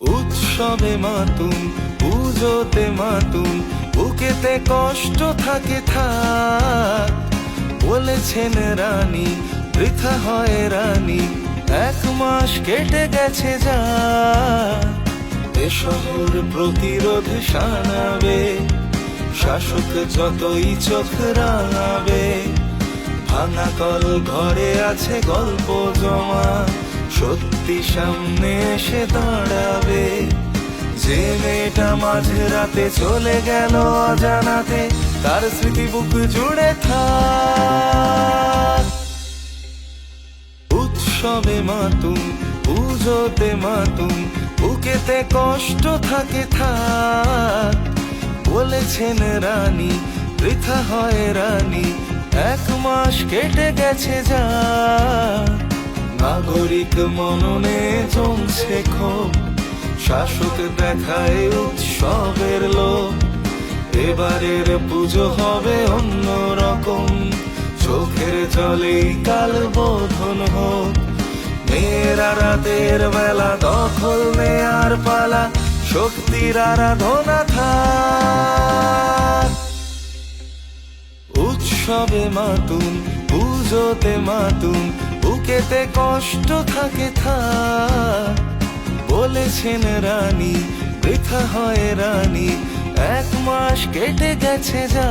উৎসবে মাতুম, পুজোতে মাতুম, বুকেতে কষ্ট থাকে থাক। বলেছেন রানী, বৃথা হয় রানী, 1 মাস কেটে গেছে যা। এ শহর প্রতিরোধ শানাবে, শাসক যতই চোখ রাঙাবে। ভাঙা কল ঘরে আছে গল্প জমা, সত্যি সামনে এসে দাঁড়াবে। যে মেয়েটা মাঝরাতে চলে গেল অজানাতে, তার স্মৃতি বুক জুড়ে থাক। উৎসবে মাতুম, পুজোতে মাতুম, বুকেতে কষ্ট থাকে থাক। বলেছেন রানী, বৃথা হয় রানী, 1 মাস কেটে গেছে যা। নাগরিক মননে জমছে ক্ষোভ, শাসক দেখায় উৎসবের লোভ। এবারের পুজো হবে অন্য রকম, চোখের জলেই কাল বোধন হোক। মেয়েরা রাতের বেলা দখল নেয়ার পালা, শক্তির আরাধনা থাক। উৎসবে মাতুম, পুজোতে মাতুম, বুকেতে কষ্ট থাকে থাক। বলেছেন রানী, বৃথা হয় রানী, 1 মাস কেটে গেছে যা।